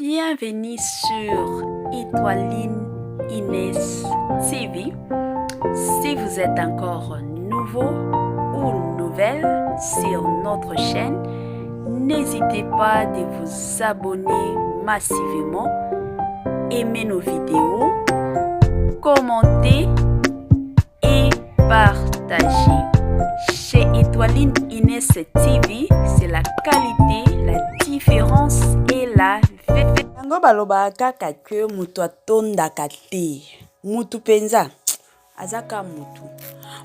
Bienvenue sur Étoiline Inès TV. Si vous êtes encore nouveau ou nouvelle sur notre chaîne, n'hésitez pas de vous abonner massivement, aimer nos vidéos, commenter et partager. Chez Étoiline Inès TV, c'est la qualité, la différence et la vérité. Yango baloba kaka ke mutu atondaka te. Mutu penza azaka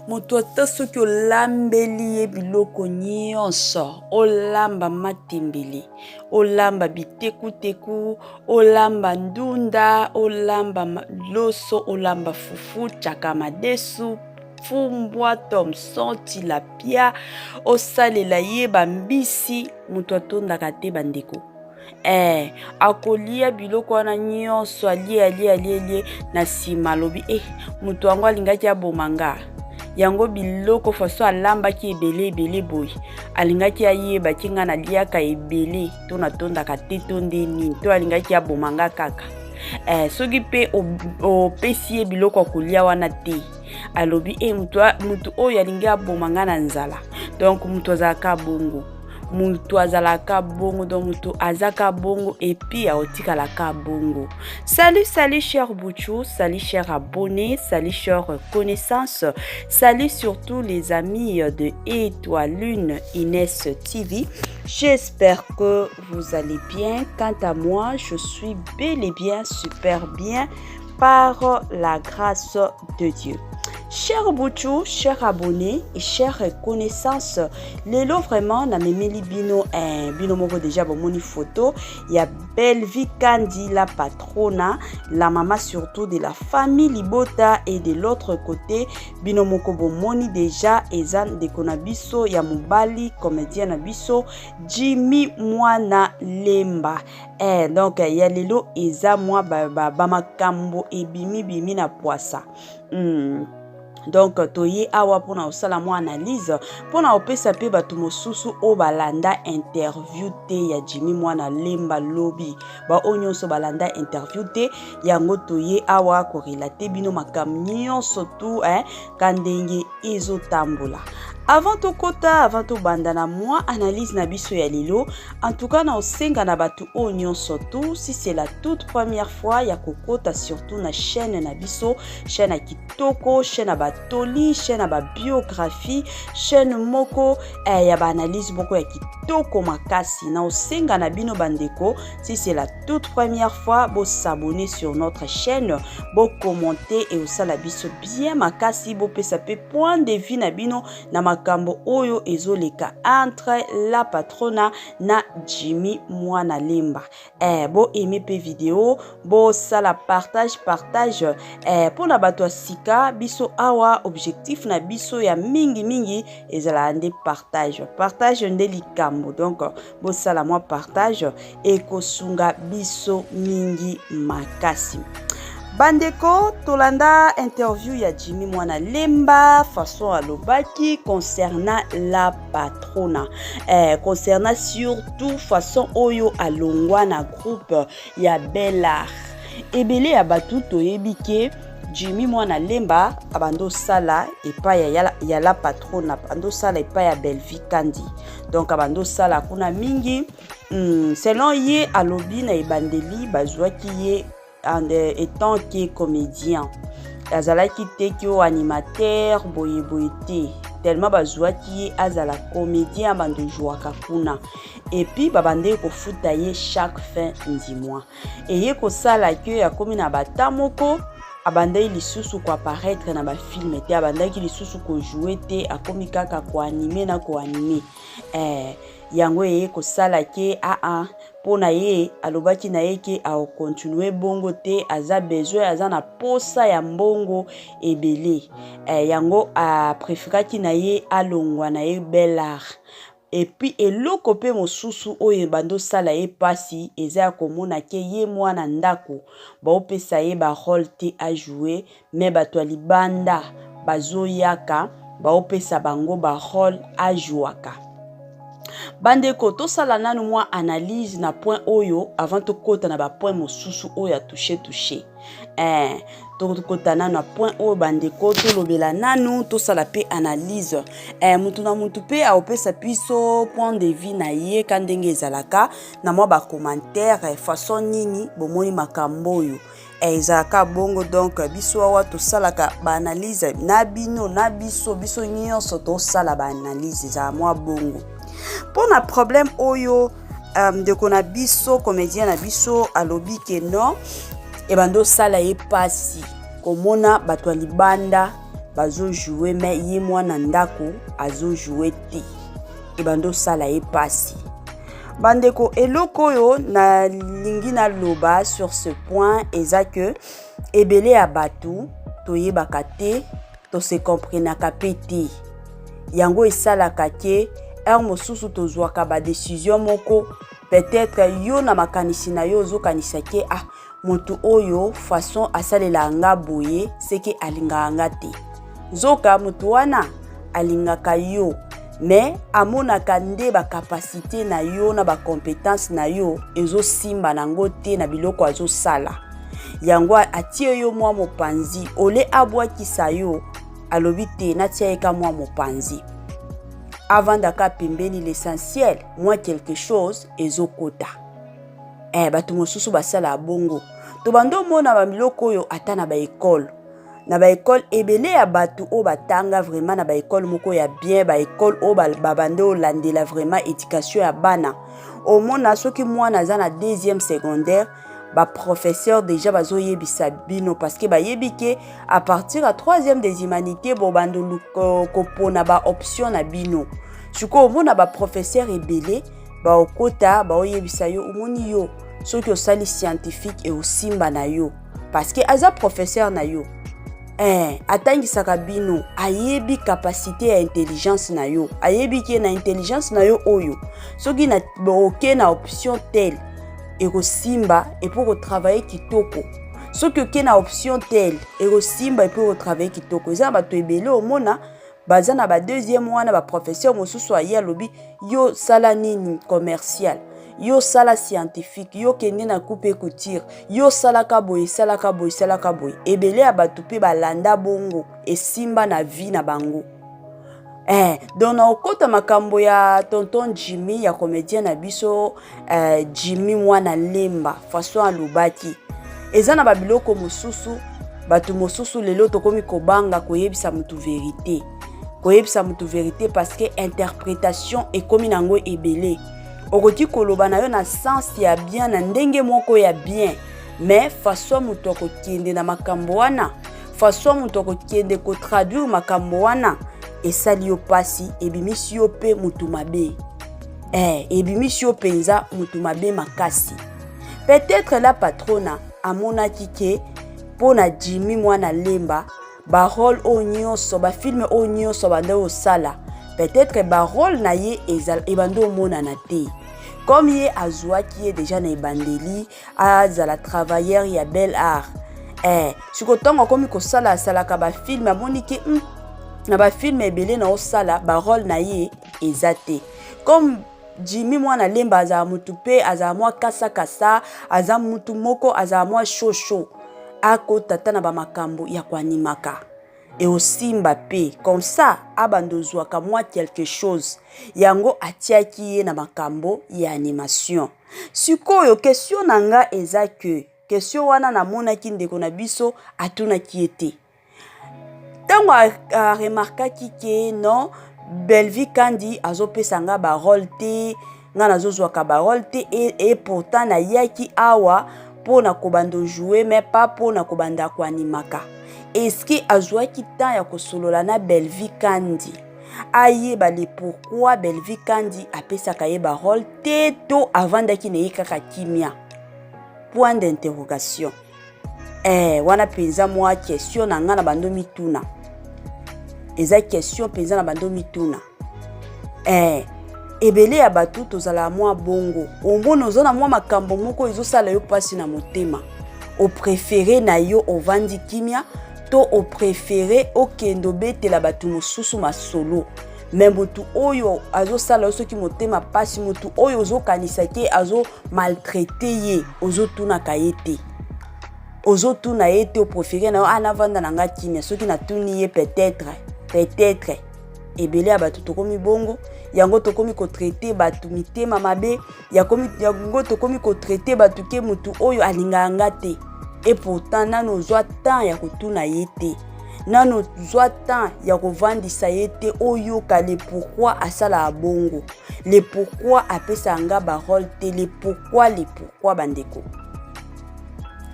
mutu ata soki olambeli ye biloko nyonso, olamba matembele, olamba bitekuteku, olamba ndunda, olamba loso, olamba fufu, chakamadesu, fumbwa, thomson, tilapia, osalela ye bambisi, mutu atondaka te bandeko. Akolia biloko wana nyonso alie na sima lobi mutu wango alingaki abomanga yango biloko faso alambaki ebele boy alingaki ayeba kinga na liaka ebele to na tondaka te tonde nini to alingaki abomanga kaka soki pe opesi ye biloko akolia wana te alobi mutu oyo alingi abomanga na nzala. Donc mutu azalaka bongo, mutu azalaka bongo, donc mutu azaka bongo et puis aotikalaka bongo. Salut chers Bouchou, salut chers abonnés, salut chers connaissances, salut surtout les amis de Étoiline Inès TV. J'espère que vous allez bien. Quant à moi, je suis bel et bien super bien par la grâce de Dieu. Chers Bouchou, chers abonnés et chers connaissances, lelo vraiment na memeli bino moko déjà bomoni photo, il y a Belvi Kandi la patrona, la maman surtout de la famille Libota, et de l'autre côté bino moko bomoni déjà ezan de konabiso ya mobali comédien na biso Jimmy Mwana Lemba. Donc il y a lelo eza moi ba makambo ebimi na poisa. Donc toye awa pona osala mo analyse pona opesa pe batu mosusu o balanda interview te ya Jimmy Mwana Lemba lobi ba onyonso balanda interview te yango toye awa ko relate bino makam nyonso tu kandenge ezotambola. Avant to bandana moi analyse na biso ya lelo, en tout cas na osenga na batu onyon surtout si c'est la toute première fois ya kokota surtout na chaîne na biso, chaîne à kitoko, chaîne à batoli, chaîne à ba biographie, chaîne moko ya ba analyse moko ya kitoko makasi. Na osenga na bino bandeko, si c'est la toute première fois, bo s'abonner sur notre chaîne, bo commenter et osala biso bien makasi, bo pesa pe point de vue na bino na makambo oyo ezoleka entre la patrona na Jimmy Mwana Lemba. Bo aimer pe vidéo, bo sala partage pour na bato sika biso awa objectif na biso ya mingi ezala ande partage nde likambo. Donc bo sala moi partage et kosunga biso mingi makasi. Bandeko tolanda interview ya Jimmy Mwana Lemba façon alobaki concernant la patrona, concernant surtout façon oyo alongwa na groupe ya Bellar ebele ya batu toyebike Jimmy Mwana Lemba abando sala epa ya la patrona, abando sala epa ya Belvi Kandi. Donc abando sala kuna mingi selon ye alobi na ebandeli bazwaki ye étant que comédien azalaki te ki o animateur boye te tellement bazwaki azala comédien bando jouaka kuna et puis babande ko futa ye chaque fin du mois et ye ko sala ke ya komi na batamoko abandai lisusu ko apparaître na ba film te abandaki lisusu ko jouer te akomi kaka ko animer na ko animer yango ye ko sala ke pona ye alobaki na ye ke a continuer bongo te aza besoin aza na posa ya mbongo ebele yango a préféraki na ye alongwa na ye Bellar. Et puis eloko pe mosusu oyo bando sala ye pasi eza komona ke ye mwana ndako ba opesa ye ba rôle te a jouer mais bato libanda bazoyaka ba opesa bango ba rôle a jouaka. Bandeko tosala nanu mwa analyse na point oyo avant tokota na ba point mosusu oyo a touché tokota nanu na point oyo bandeko tolobela nanu tosala pe analyse mutu na mutu pe aopesa biso point de vue na ye ka ndenge ezalaka na mwa ba commentaire façon nini bomoni makambo oyo ezalaka bongo. Donc biso awa tosalaka ba analyse na bino na biso nyonso tosala ba analyse za mwa bongo. Pour na problème oyo de kona biso comédien na biso alobi ke non e bando sala ye pasi komona bato libanda bazo jouer mais ye mwana ndako azo jouer te e bando sala ye pasi. Bandeko eloko oyo na lingi na loba sur ce point eza que ebele ya batu toyebaka te to se comprenaka pe te yango esalaka ke mosusu tozwaka ba décision moko peut-être yo na makanisi na yo ozokanisa ke motu oyo façon asalela nga boye seke alingaka nga te zoka motu wana alingaka yo mais amonaka nde ba capacité na yo na ba compétence na yo ezosimba nango te na biloko azosala yango atie yo mwa mopanzi ole abwakisa yo alobi te natia eka mwa mopanzi avant d'aka pembeni l'essentiel moi quelque chose ezokota bato mosusu basala bongo to bando mona ba miloko oyo ata na ba école ebele ya bato o batanga vraiment na ba école moko ya bien ba école o babando landela vraiment éducation ya bana au mona soki mwana za na deuxième secondaire ba professeur déjà bazoyebisa bino parce que bayebike à partir à troisième des humanités bo bando kopona ba option na bino suko omona ba professeur ebele ba okota ba oyebisa yo omoni yo soki osali scientifique et osimba na yo parce que aza professeur na yo atangisaka bino ayebi capacité ya intelligence na yo ayebi ke na intelligence na yo oyo soki na oke na option telle ekosimba et pour travailler kitoko soki oke na option telle ekosimba et pour travailler kitoko eza bato ebele omona baza na ba deuxième wana ba professeur mosusu aye alobi yo sala nini commercial yo sala scientifique yo kende na coupe couture yo salaka boye ebele ya bato pe balanda bongo esimba na vie na bango donc na okota makambo ya tonton Jimmy ya comédien na biso Jimmy mwana lemba façon alobaki eza na babiloko mosusu bato mosusu lelo tokomi kobanga koyebisa mutu vérité parce que interprétation ekomi nango ebele okoti koloba na yo na sens ya bien na ndenge moko ya bien mais façon mutu akokende na makambo wana façon mutu akokende ko traduire makambo wana esali yo pasi ebimisi yo pe mutu mabe ebimisi yo penza mutu mabe makasi. Peut-être la patrona amonaki ke pona Jimmy mwana lemba ba rôle o nyonso ba film o nyonso banda o sala peut-être ba rôle na ye ezal ebando mona na te comme ye azwaki ye déjà na ebandeli azala travailleur ya bel art sikotongo komi ko sala ka ba film amoni ke na ba film ebele na o sala ba rôle na ye ezate comme Jimmy mwana lemba aza mutu pe aza mwa kasa aza mutu moko aza mwa show ako tata na ba makambo ya kwanimaka et osimba pe comme ça abandozwaka mwa quelque chose yango atiaki ye na makambo ya animation. Sikoyo question nanga eza que question wana na monaki ndeko na biso atuna kiete tango a remarquaki ke non Belvi Kandi azopesa nga ba rôle te nga nazozwaka ba rôle te et pourtant na yaki awa pona kobando jouer mais pas pona kobanda ko animaka. Est-ce que azwaki temps ya kosolola na Belvi Kandi aye bale pourquoi Belvi Kandi apesaka ye ba rôle te to avant daki ne yekaka kimia point d'interrogation wana penza mwa question na nga na bando mituna eza question penza na bando mituna ebele ya batu tozala mwa bongo omona ozona mwa makambo moko ezosala yo pasi na motema o préféré na yo ovandi kimia to o préféré okendo betela batu mosusu masolo mais mutu oyo azosala soki motema pasi, mutu oyo ozokanisa ke azo maltraite ye, ozotunaka ye te. Ozotuna ye te, opréféré na yo anavanda na nga kimia soki natuni ye peut-être ebele ya bato tokomi bongo, yango tokomi kotraite bato mitema mabe, yango tokomi kotraite bato ke mutu oyo alingaka nga te. Et pourtant nano ozwa temps ya kotuna ye te, nano ozwa temps ya kovandisa ye te, oyoka le pourquoi asala bongo, le pourquoi apesa nga barole te, le pourquoi bandeko.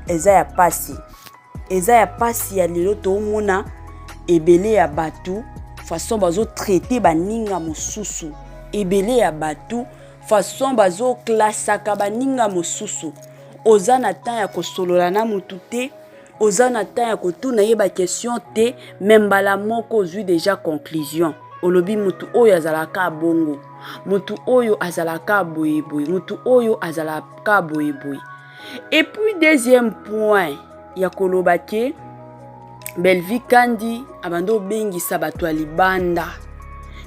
Eza ya pasi ya lelo toomona ebele ya batu façon bazo traiter baninga mosusu, ebele ya batu façon bazo klasaka baninga mosusu. Oza na temps ya kosolola na mutu te, oza na temps ya kotuna ye ba question te, membala moko ozwi déjà conclusion. Olobi mutu oyo azalaka bongo, mutu oyo azalaka boyeboy, mutu oyo azalaka boyeboy. Et puis deuxième point ya koloba ke Belvi Kandi abando bengisa bato ya libanda,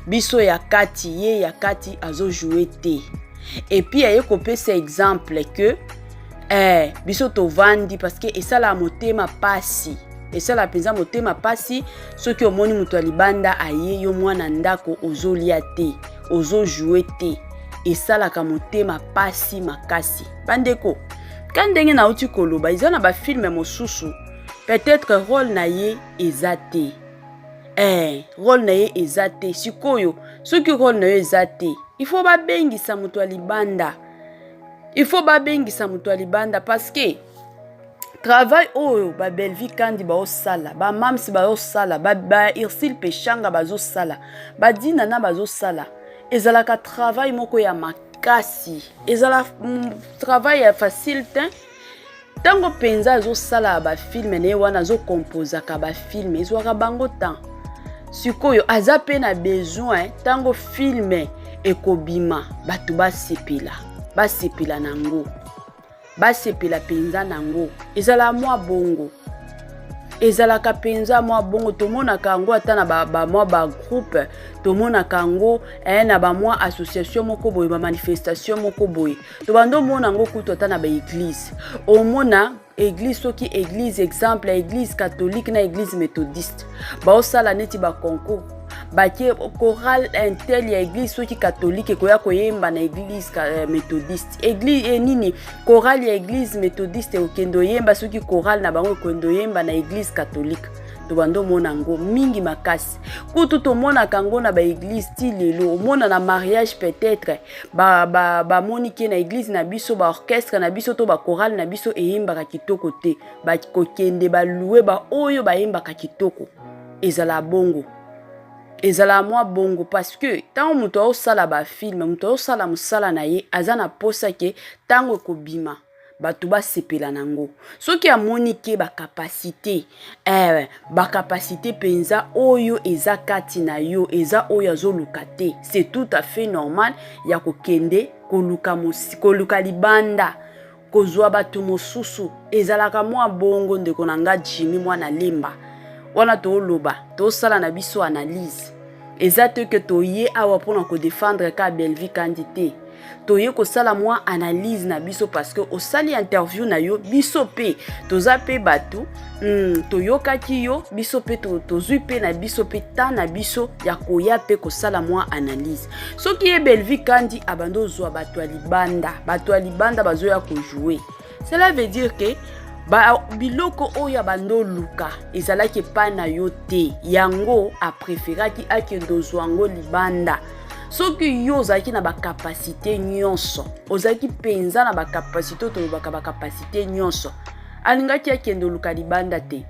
biso ya kati ye ya kati azo jouer te. Et puis aye kopesa exemple que biso to vandi parce que esala motema pasi, esala penza motema pasi soki omoni mutu ya libanda aye yo mwana ndako ozolia te, ozo jouer te, esala ka motema pasi makasi. Bandeko quand ndenge na uti koloba izana ba film mosusu peut-être rôle na ye ezate, rôle na ye ezate sikoyo soki rôle na ye ezate, il faut ba bengisa mutu ya libanda, il faut ba bengisa mutu ya libanda parce que travail oyo ba Belvi Kandi ba osala, ba mamsi ba osala, ba Irsil Peshanga bazo sala, ba dina na bazo sala, ezalaka travail moko ya makasi, ezala travail ya facile te. Tango penza azo sala ba film ne wana azo composa ka ba film ezwaka bango temps. Sikoyo aza pe na besoin tango film ekobima batu basepela nango, basepela penza nango, ezala mwa bongo, ezala ka penza mwa bongo. Tomona kango ata na ba mwa ba groupe, tomona kango na ba mwa association moko boye, ba manifestation moko boye, to bando mona ngo kuto ata na ba église. Omona église soki église exemple église catholique na église méthodiste ba osala neti ba concours bakie chorale intel ya église soki catholique koya koyemba na église méthodiste, église nini chorale ya église méthodiste okendo yemba soki chorale na bango okendo yemba na église catholique. To bando mona ngo mingi makasi kutu to mona kango na ba église ti lelo mona na mariage peut-être ba monike na église na biso, ba orchestre na biso to ba chorale na biso eyemba ka kitoko te, ba kokende ba louer ba oyo ba yemba ka kitoko, ezala bongo, ezala mwa bongo parce que tango muto osala ba film, muto osala musala na ye azana posa ke tango ekobima batu basepela nango. Soki amoni ke ba capacité penza oyo eza kati na yo, eza oyo azoluka te, c'est tout à fait normal ya kokende koluka libanda kozwa batu mosusu, ezalaka mwa bongo. Ndeko na nga Jimmy mwana lemba wana to loba to sala na biso analyse, eza te ke toye awa pona ko défendre ka Belvi Kandi te, toye ko sala mwa analyse na biso parce que osali interview na yo biso pe toza pe batu toyoka ki yo biso pe tozui pe na biso pe ta na biso ya koya pe ko sala mwa analyse. Soki ye Belvi Kandi abando zwa batu ya libanda bazoya ko jouer, cela veut dire que biloko oyo bando luka ezalaki pa na yo te, yango a préféraki akendo zwango libanda. Soki yo ozaki na ba capacité nyonso, ozaki penza na ba capacité to ba capacité nyonso, alingaki akendo luka libanda te,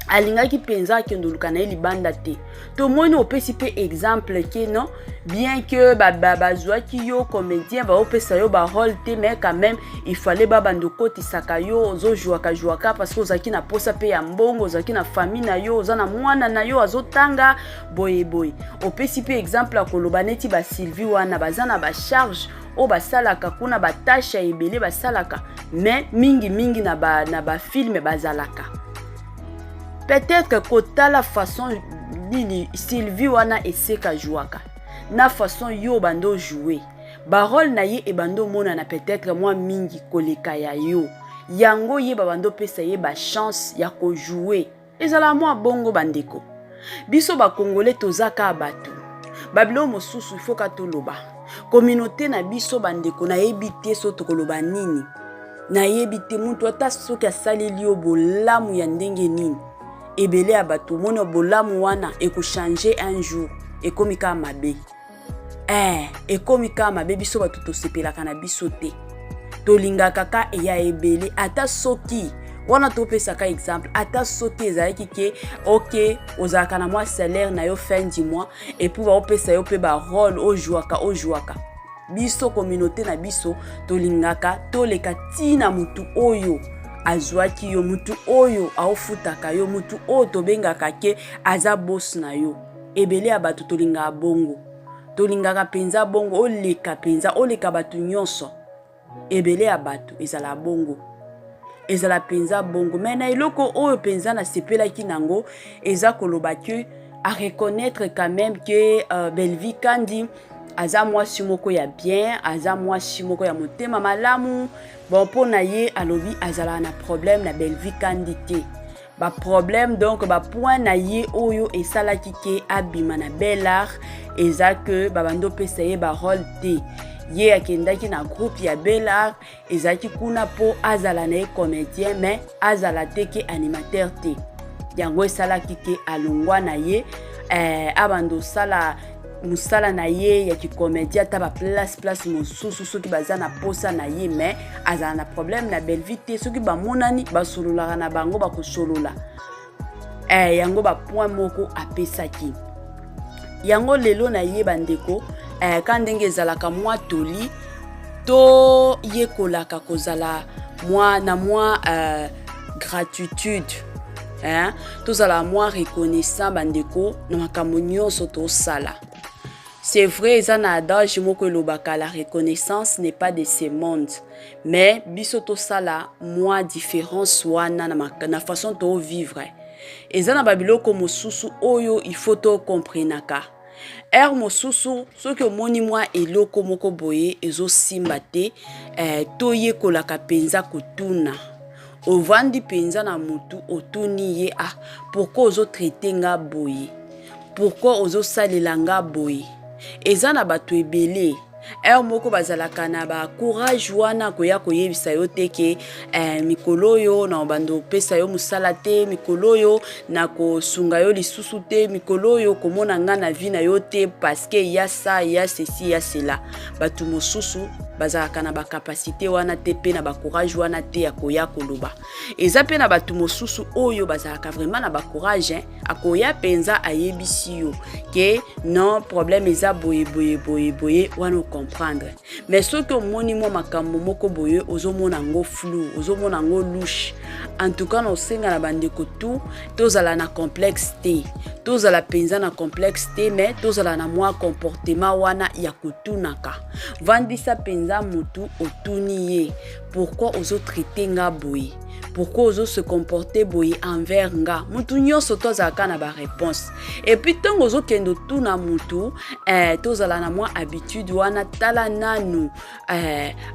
alingaki penza akendo luka na libanda te. To moni opesi pe exemple ke non, bien que bazwaki yo comédien ba opesa yo ba rôle te, mais quand même il fallait bando koti saka yo ozo jouaka parce que ozaki na posa pe ya mbongo, ozaki na famille na yo, ozana mwana na yo azotanga boye. Opesi pe exemple akoloba neti ba Sylvie wana bazana ba charge o basalaka kuna ba tâche ebele basalaka, mais mingi na ba film bazalaka. Peut-être que kota la façon nini Sylvie wana eseka jouaka na façon yo bando jouer barole na ye ebando mona na peut-être moi mingi koleka ya yo yango ye babando pesa ye ba chance ya ko jouer ezala moi bongo bandeko biso ba congolais tozaka batu babilo mosusu il faut ka toloba communauté na biso bandeko na yebite so tokoloba nini na yebite muntu ata soki asaleli yo bolamu ya ndenge nini ebele ya bato mona bolamu wana changer un jour ekomi ka mabe ekomi ka mabe biso bato tosepelaka na biso te tolingaka ka eya ebele ata soki wana topesaka exemple ata soki ezalaki ke ok ozalaka na mwa salaire na yo fin du mois et puis baopesa yo pe ba rôle ojuaka biso communauté na biso tolingaka toleka tina mutu oyo azwaki yo mutu oyo aofutaka yo mutu oyo tobengaka ke aza boss na yo ebele ya bato tolingaka bongo tolingaka penza bongo oleka bato nyonso ebele ya bato ezala bongo ezala penza bongo mais na eloko oyo penza na sepelaki nango eza koloba ke à reconnaître quand même que Belvi Kandi aza mwasi moko ya bien aza mwasi moko ya motema malamu bon pona ye alobi azala na problème na Belvi Kandi te ba problème donc ba point na ye oyo esalaki ke abima na Belar eza que babando pesa ye ba rôle te ye akendaki na groupe ya Belar ezaki kuna po azala na ye comédien mais azala te ke animateur te yango esalaki ke alongwa na ye abando sala musala na ye ya ki comédien ata ba place mosusu soki baza na posa na ye mais azala na problème na Belvi te soki bamonani basololaka na bango bakosolola yango ba point moko apesaki yango lelo na ye bandeko quand ndenge ezalaka mwa toli to yekolaka kozala mwa na mwa gratitude tozala mwa reconnaissant bandeko na makambo nyonso tosala. C'est vrai, ça n'a adage moko elobaka la reconnaissance n'est pas de ce monde, mais biso tosala mwa différence wana na façon to vivre. Ezana babiloko mosusu oyo il faut to comprenaka. Mosusu soki omoni mwa eloko moko boye ezo simba te to yekolaka penza kotuna. Ovandi penza na mutu otuni ye pourquoi ozo traiter nga boye? Pourquoi ozo salela nga boye? Ezana bato ebele moko bazalaka na ba courage wana koya koyebisa yo te ke mikolo yo na bando pesa yo musala te mikolo yo na kosunga yo lisusu te mikolo yo komona nga na vie na yo te parce que ya ça ya ceci ya cela bato mosusu bazalaka na ba capacité wana te pe na ba courage wana te ya koya koloba eza pe na bato mosusu oyo bazalaka vraiment na ba courage akoya penza ayebisi yo ke non problème eza boye wana comprendre mais ce que moni mo makambo moko boye ozomona ngo flou ozomona ngo louche en tout cas no senga na bandeko tout tozala na complexe te tozala penza na complexe te mais tozala na mwa comportement wana ya kutunaka vandisa penza mutu otuni ye pourquoi ozo traiter nga boye pourquoi ozo se comporter boye envers nga mutu nyonso tozaka na ba réponse et puis tant ozo kendo tuna mutu tozala na mwa habitude wana tala nanu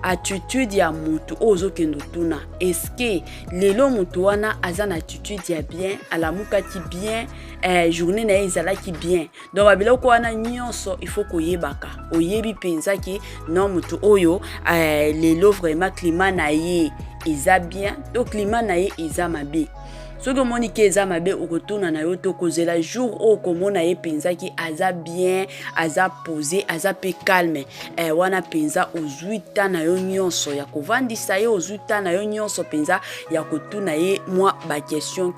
attitude ya mutu ozo kendo tuna est-ce que lelo mutu wana aza na attitude ya bien alamuka ki bien journée na ezala ki bien donc babiloko wana nyonso il faut koyebaka oyebi penza ki non mutu oyo lelo vraiment climat na ye eza bien to climat na ye eza mabe soki moni ke eza mabe okotuna na yo to kozela jour o komona ye penza ki aza bien aza posé aza pe calme wana penza ozuita na yo nyonso ya kovandisa ye ozuita na yo nyonso penza ya kotuna ye mwa ba question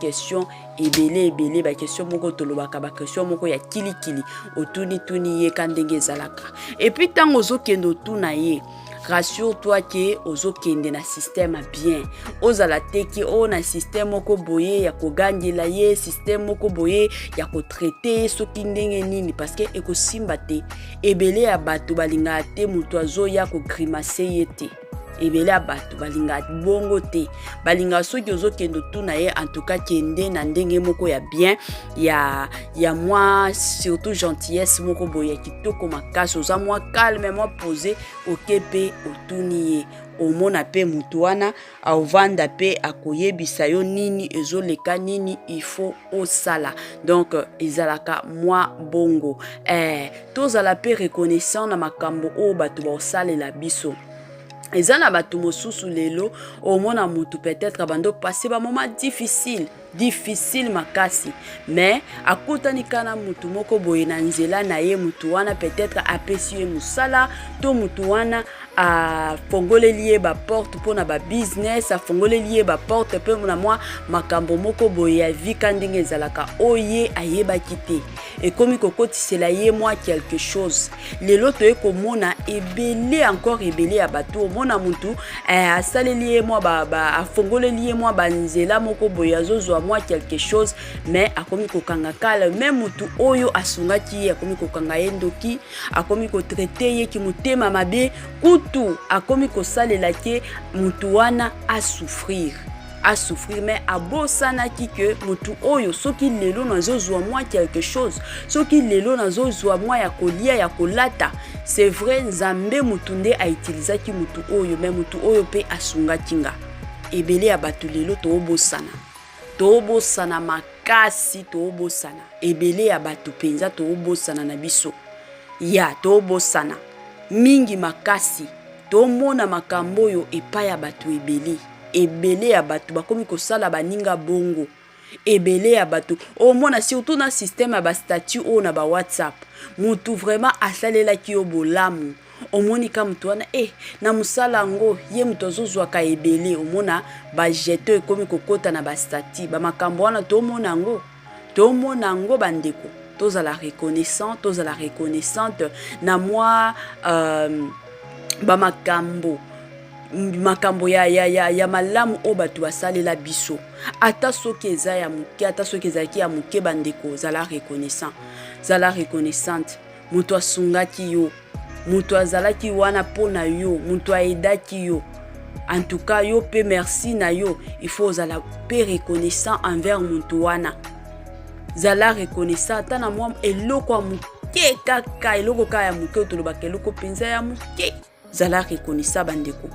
ebele ba question moko tolobaka ba question moko ya kilikili otuni ye kandenge ezalaka et puis tango ozokendo tuna ye rassure-toi que ozokende na système bien ozala teki o na système moko boye ya kogangela ye système moko boye ya ko traiter soki ndenge nini parce que ekosimba te ebele ya bato balinga te mutu azoya ko grimacer ye te ebele ya bato balinga bongo te, balinga soki ozokende tuna ye en tout cas kende na ndenge moko ya bien ya moi surtout gentillesse moko boye ya kitoko makasi, oza mwa calme mwa posé oke pe otuni ye omona pe mutu wana aovanda pe akoyebisa yo nini ezoleka nini il faut osala. Donc ezalaka mwa bongo tozala pe reconnaissant na makambo oyo bato baosalela biso. Eza na bato mosusu lelo omona mutu peut-être bando passer ba moment difficile makasi, mais akutani kana mutu moko boye na nzela na ye, mutu wana peut-être apesi ye musala to mutu wana a fongoleli ye ba porte pona ba business, a fongoleli ye ba porte pe na mwa makambo moko boye ya vika ndenge ezalaka oye ayebaki te ekomi kokotisela ye mwa quelque chose. Lelo toye komona ebele encore ebele ya bato omona mutu asaleli ye mwa afongoleli ye mwa banzela moko boye azozwa mwa quelque chose, mais akomi kokanga kala même mutu oyo asungaki ye akomi kokanga ye ndoki, akomi kotraite ye ki mutema mabe kutu, akomi kosalela ke mutu wana a souffrir, mais abosanaki ke mutu oyo soki lelo nazozwa mwa quelque chose, soki lelo nazozwa mwa ya kolia ya kolata, c'est vrai nzambe mutu nde aitilizaki mutu oyo, mais mutu oyo pe asungaki nga. Ebele ya bato lelo toobosana makasi, toobosana ebele ya bato penza toobosana na biso ya toobosana mingi makasi, tomona makambo oyo epai ya bato ebele ya bato bakomi kosala baninga bongo, ebele ya bato omona surtout na système ya ba statut o na ba WhatsApp, mutu vraiment asalelaki yo bolamu, omoni ka mutu wana na musala ngo ye mutu azozwaka ebele, omona ba jeto ekomi kokota na ba statut, ba makambo wana tomona ngo bandeko, tozala reconnaissante na mwa ba makambo ya malamu o bato basalela biso, ata soki eza ya muke, ata soki ezalaki ya muke bandeko, zala reconnaissante. Mutu asungaki yo, mutu azalaki wana pona yo, mutu aidaki yo, en tout cas yo pe merci na yo, il faut zala pe reconnaissant envers mutu wana, zala reconnaissant ata na mwa eloko ya muke kaka, eloko kaka ya muke otolobaka eloko penza ya muke, zala reconnaissant bandeko.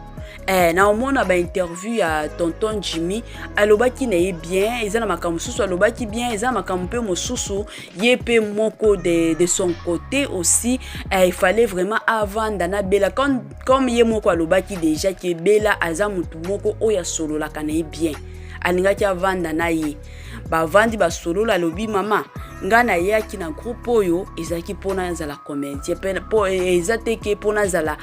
Na omona ba interview ya tonton Jimmy alobaki na ye bien, eza na makambo susu alobaki bien, eza makambo pe mosusu ye pe moko de son côté aussi, il fallait vraiment avant na Bella comme ye moko alobaki déjà que Bella aza mutu moko oya solo la kana ye bien, alingaki avanda na ye bavandi basolola alobi mama nga na yaki na groupe oyo ezaki pona zala comédien po ezateke pona zala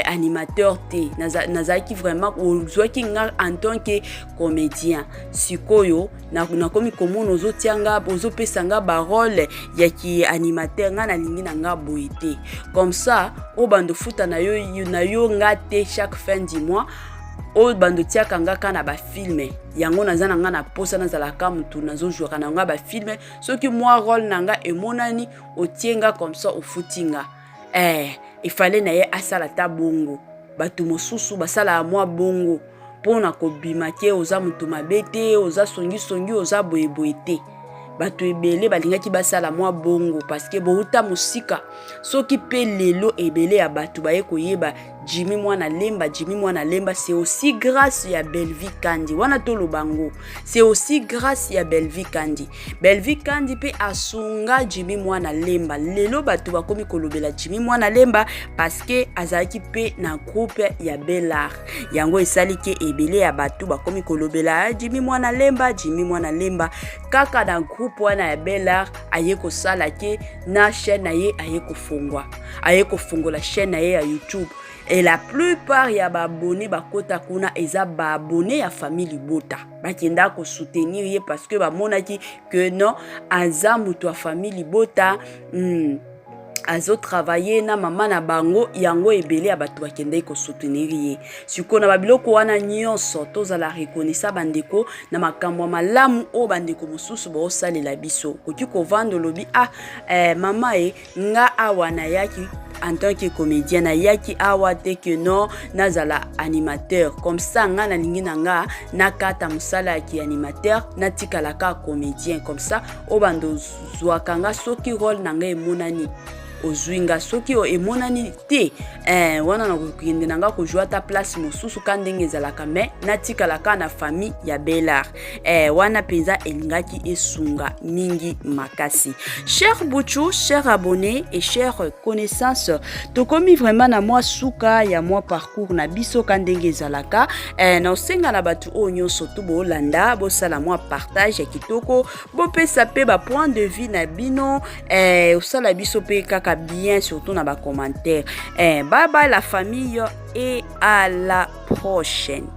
animateur te, nazaki vraiment ozwaki nga en tant que comédien, sikoyo na komi komona ozotianga ozopesa nga ba rôle ya ki animateur, nga na lingi na nga boité comme ça o bando futa na yo nga te chaque fin du mois o bando tiaka nga kana ba filme yango nazana nga na posa nazalaka mutu nazojwaka na nga ba filme, soki moi rôle nanga emonani otienga comme ça ofutinga il fallait na ye asala ta bongo, bato mosusu basala moi bongo pona kobima ke oza mutu mabete, oza songi oza boyeboyete, bato ebele balingaki basala moi bongo parce que bouta musika soki pe lelo ebele ya bato baye koyeba Jimmy Mwana Lemba, c'est aussi grâce à Bellevie Kandi. Wana tolo bango. C'est aussi grâce à Bellevie Kandi. Bellevie Kandi pe asunga Jimmy Mwana Lemba. Lelo batu bakomi kolobela Jimmy Mwana Lemba parce que azaki pe na groupe ya Bellar. Yango esali ke ebele ya batu bakomi kolobela Jimmy Mwana Lemba. Kaka na groupe wana ya Bellar aye ko sala ke na chaîne na ye aye ko fongwa. Aye ko fongola chaîne na ye ya YouTube. Et la plupart ya ba abonnés ba kota kuna eza ba abonnés ya famille Libota. Ba kenda ko soutenir ye parce que ba monaki que non aza mutu wa famille Libota azo travailler na mama na bango yango ebele ya batu bakende ko soutenir ye. Siko na babiloko wana nyonso tozala reconnaissant bandeko na makambo malamu o bandeko mosusu bo salela biso. Koki ko vando lobi mama nga awa nayaki en tant que comédien nayaki awa te que non nazala animateur comme ça nga nalingi nanga nakata musala ki animateur natikala ka comédien comme ça obando zwaka nga soki rôle nanga emonani ozwinga soki o emonani te wana na kokende nanga kojua ta place mosusu ka ndenge ezalaka me natikalaka na famille ya Bellard wana penza elingaki esunga mingi makasi. Cher Bouchou, cher abonné et cher connaissance, tokomi vraiment na moi suka ya moi parcours na biso ka ndenge ezalaka na osenga na batu o nyonso to bo landa bo sala moi partage ya kitoko bo pesa pe ba point de vue na bino osala biso pe kaka bien surtout dans les commentaires. Bye bye la famille et à la prochaine.